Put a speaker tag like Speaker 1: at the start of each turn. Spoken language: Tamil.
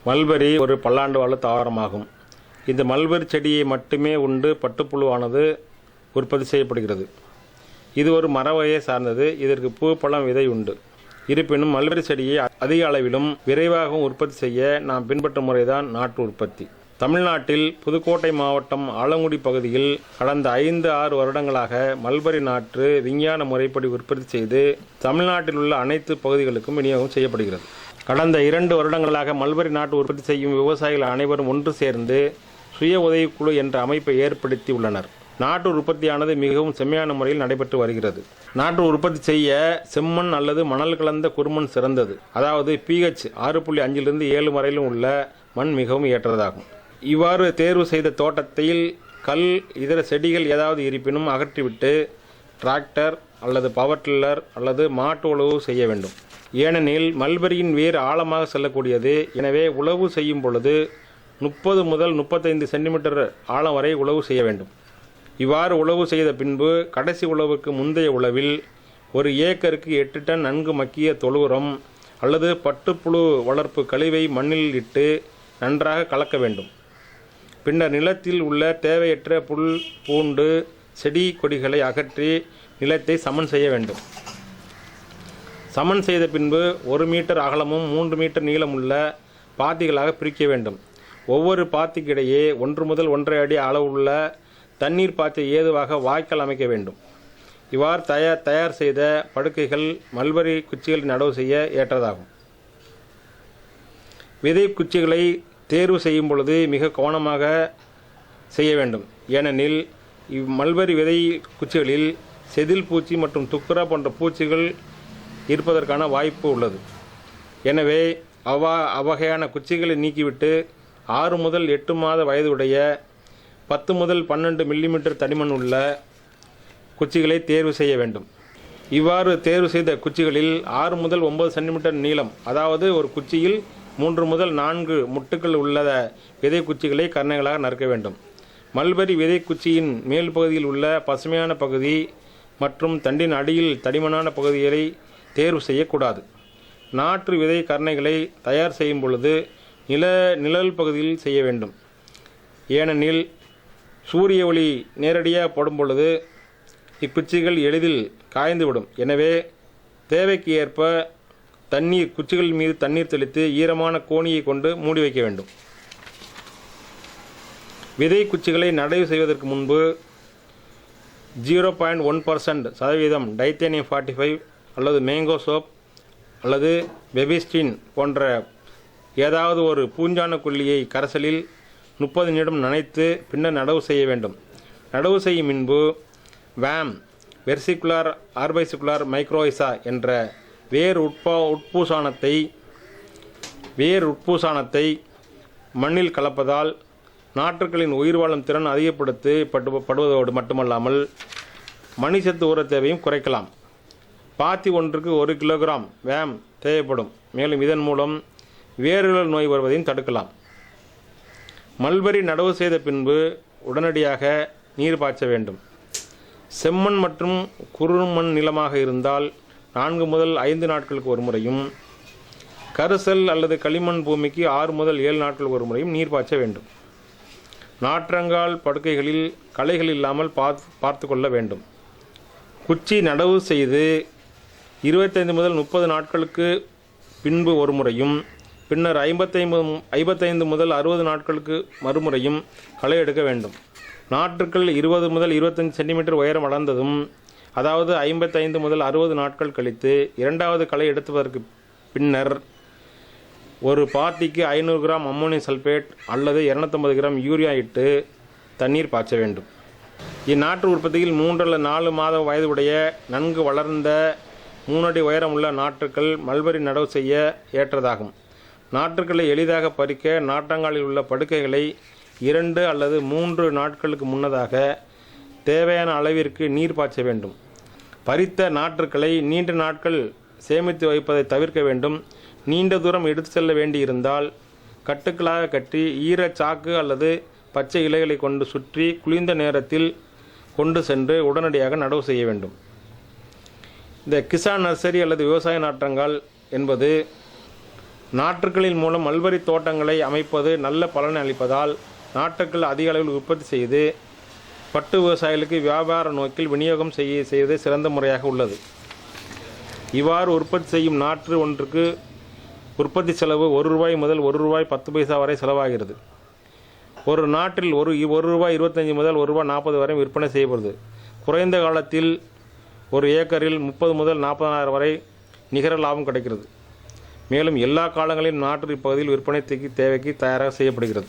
Speaker 1: மல்பெரி ஒரு பல்லாண்டு வாழ தாவரமாகும். இந்த மல்பெரி செடியை மட்டுமே உண்டு பட்டுப்புழுவானது உற்பத்தி செய்யப்படுகிறது. இது ஒரு மர வகையை சார்ந்தது. இதற்கு பூ, பழம், விதை உண்டு. இருப்பினும் மல்பெரி செடியை அதிக அளவிலும் விரைவாகவும் உற்பத்தி செய்ய நாம் பின்பற்றும் முறைதான் நாட்டு உற்பத்தி. தமிழ்நாட்டில் புதுக்கோட்டை மாவட்டம் ஆலங்குடி பகுதியில் கடந்த 5-6 வருடங்களாக மல்பெரி நாற்று விஞ்ஞான முறைப்படி உற்பத்தி செய்து தமிழ்நாட்டில் உள்ள அனைத்து பகுதிகளுக்கும் விநியோகம் செய்யப்படுகிறது. கடந்த 2 வருடங்களாக மல்பெரி நாட்டு உற்பத்தி செய்யும் விவசாயிகள் அனைவரும் ஒன்று சேர்ந்து சுய உதவிக்குழு என்ற அமைப்பை ஏற்படுத்தி உள்ளனர். நாட்டு உற்பத்தியானது மிகவும் செம்மையான முறையில் நடைபெற்று வருகிறது. நாட்டு உற்பத்தி செய்ய செம்மண் அல்லது மணல் கலந்த குறுமண் சிறந்தது. அதாவது pH 6.5 7 வரையிலும் உள்ள மண் மிகவும் ஏற்றதாகும். இவ்வாறு தேர்வு செய்த தோட்டத்தில் கல், இதர செடிகள் ஏதாவது இருப்பினும் அகற்றிவிட்டு டிராக்டர் அல்லது பவர் டில்லர் அல்லது மாட்டு உழவு செய்ய வேண்டும். ஏனெனில் மல்பெரியின் வேர் ஆழமாக செல்லக்கூடியது. எனவே உழவு செய்யும் பொழுது 30 முதல் 35 சென்டிமீட்டர் ஆழம் வரை உழவு செய்ய வேண்டும். இவ்வாறு உழவு செய்த பின்பு கடைசி உழவுக்கு முந்தைய உழவில் ஒரு ஏக்கருக்கு 8 டன் நன்கு மக்கிய தொழு உரம் அல்லது பட்டுப்புழு வளர்ப்பு கழிவை மண்ணில் இட்டு நன்றாக கலக்க வேண்டும். பின்னர் நிலத்தில் உள்ள தேவையற்ற புல், பூண்டு, செடி கொடிகளை அகற்றி நிலத்தை சமன் செய்ய வேண்டும். சமன் செய்த பின்பு 1 மீட்டர் அகலமும் 3 மீட்டர் நீளமுள்ள பாத்திகளாக பிரிக்க வேண்டும். ஒவ்வொரு பாத்திக்கிடையே 1 முதல் 1.5 அடி அளவுள்ள தண்ணீர் பாய்ச்ச ஏதுவாக வாய்க்கால் அமைக்க வேண்டும். இவ்வாறு தயார் செய்த படுக்கைகள் மல்பெரி குச்சிகளை நடவு செய்ய ஏற்றதாகும். விதை குச்சிகளை தேர்வு செய்யும் பொழுது மிக கவனமாக செய்ய வேண்டும். ஏனெனில் மல்பெரி விதை குச்சிகளில் செதில் பூச்சி மற்றும் துக்குரா போன்ற பூச்சிகள் இருப்பதற்கான வாய்ப்பு உள்ளது. எனவே அவ்வகையான குச்சிகளை நீக்கிவிட்டு 6 முதல் 8 மாத வயதுடைய 10 முதல் 12 மில்லிமீட்டர் தடிமன் உள்ள குச்சிகளை தேர்வு செய்ய வேண்டும். இவ்வாறு தேர்வு செய்த குச்சிகளில் 6 முதல் 9 சென்டிமீட்டர் நீளம், அதாவது ஒரு குச்சியில் 3 முதல் 4 முட்டுக்கள் உள்ள விதை குச்சிகளை கர்ணைகளாக நறுக்க வேண்டும். மல்பெரி விதை குச்சியின் மேல் பகுதியில் உள்ள பசுமையான பகுதி மற்றும் தண்டின் அடியில் தடிமனான பகுதிகளை தேர்வு செய்யக்கூடாது. நாற்று விதை கர்ணைகளை தயார் செய்யும் பொழுது நிழல் பகுதியில் செய்ய வேண்டும். ஏனெனில் சூரிய ஒளி நேரடியாக படும் பொழுது இக்குச்சிகள் எளிதில் காய்ந்துவிடும். எனவே தேவைக்கு ஏற்ப குச்சிகள் மீது தண்ணீர் தெளித்து ஈரமான கோணியை கொண்டு மூடி வைக்க வேண்டும். விதை குச்சிகளை நடவு செய்வதற்கு முன்பு 0.1% டைத்தேனியம் 45 அல்லது மேங்கோ சோப் அல்லது பெபிஸ்டின் போன்ற ஏதாவது ஒரு பூஞ்சான கொல்லியை கரைசலில் 30 நிமிடம் நனைத்து பின்னர் நடவு செய்ய வேண்டும். நடவு செய்யும் முன்பு வேம், வெர்சிகுலார் ஆர்பைசிகுலார் மைக்ரோயிசா என்ற வேர் உட்பூசானத்தை மண்ணில் கலப்பதால் நாற்றுக்களின் உயிர் வாழும் திறன் அதிகப்படுத்தப்படுவதோடு மட்டுமல்லாமல் மணிச்சத்து உர தேவையும் குறைக்கலாம். பாத்தி ஒன்றுக்கு 1 கிலோகிராம் வேம் தேவைப்படும். மேலும் இதன் மூலம் வேர்கள் நோய் வருவதையும் தடுக்கலாம். மல்பெரி நடவு செய்த பின்பு உடனடியாக நீர் பாய்ச்ச வேண்டும். செம்மண் மற்றும் குறுமண் நிலமாக இருந்தால் 4 முதல் 5 நாட்களுக்கு ஒரு முறையும், கரிசல் அல்லது களிமண் பூமிக்கு 6 முதல் 7 நாட்களுக்கு ஒரு முறையும் நீர் பாய்ச்ச வேண்டும். நாற்றங்கால் படுக்கைகளில் களைகள் இல்லாமல் பார்த்து கொள்ள வேண்டும். குச்சி நடவு செய்து 25 முதல் 30 நாட்களுக்கு பின்பு ஒரு முறையும், பின்னர் 55 முதல் 60 நாட்களுக்கு மறுமுறையும் களை எடுக்க வேண்டும். நாற்றுக்கள் 20 முதல் 25 சென்டிமீட்டர் உயரம் வளர்ந்ததும், அதாவது 55 முதல் 60 நாட்கள் கழித்து இரண்டாவது களை எடுத்துவதற்கு பின்னர் ஒரு பாத்திக்கு 500 கிராம் அம்மோனியம் சல்பேட் அல்லது 250 கிராம் யூரியா இட்டு தண்ணீர் பாய்ச்ச வேண்டும். இந்நாற்று உற்பத்தியில் 3 அல்லது 4 மாத வயதுடைய நன்கு வளர்ந்த 3 அடி உயரம் உள்ள நாற்றுக்கள் மல்பெரி நடவு செய்ய ஏற்றதாகும். நாற்றுக்களை எளிதாக பறிக்க நாற்றங்காலில் உள்ள படுக்கைகளை 2 அல்லது 3 நாட்களுக்கு முன்னதாக தேவையான அளவிற்கு நீர் பாய்ச்ச வேண்டும். பறித்த நாற்றுக்களை நீண்ட நாட்கள் சேமித்து வைப்பதை தவிர்க்க வேண்டும். நீண்ட தூரம் எடுத்து செல்ல வேண்டியிருந்தால் கட்டுக்களாக கட்டி ஈரச்சாக்கு அல்லது பச்சை இலைகளை கொண்டு சுற்றி குளிர்ந்த நேரத்தில் கொண்டு சென்று உடனடியாக நடவு செய்ய வேண்டும். இந்த கிசான் நர்சரி அல்லது விவசாய நாற்றங்கால் என்பது நாற்றுக்களின் மூலம் மல்பரி தோட்டங்களை அமைப்பது நல்ல பலனை அளிப்பதால் நாற்றுக்கள் அதிக அளவில் உற்பத்தி செய்து பட்டு விவசாயிகளுக்கு வியாபார நோக்கில் விநியோகம் செய்வது சிறந்த முறையாக உள்ளது. இவ்வாறு உற்பத்தி செய்யும் நாற்று ஒன்றுக்கு உற்பத்தி செலவு ரூபாய் முதல் ரூபாய் 10 வரை செலவாகிறது. ஒரு நாட்டில் ரூபாய் 25 முதல் ரூபாய் 40 வரை விற்பனை செய்யப்படுது. குறைந்த காலத்தில் ஒரு ஏக்கரில் 30 முதல் 40,000 வரை நிகர லாபம் கிடைக்கிறது. மேலும் எல்லா காலங்களிலும் நாற்று இப்பகுதியில் விற்பனை தேவைக்கு தயாராக செய்யப்படுகிறது.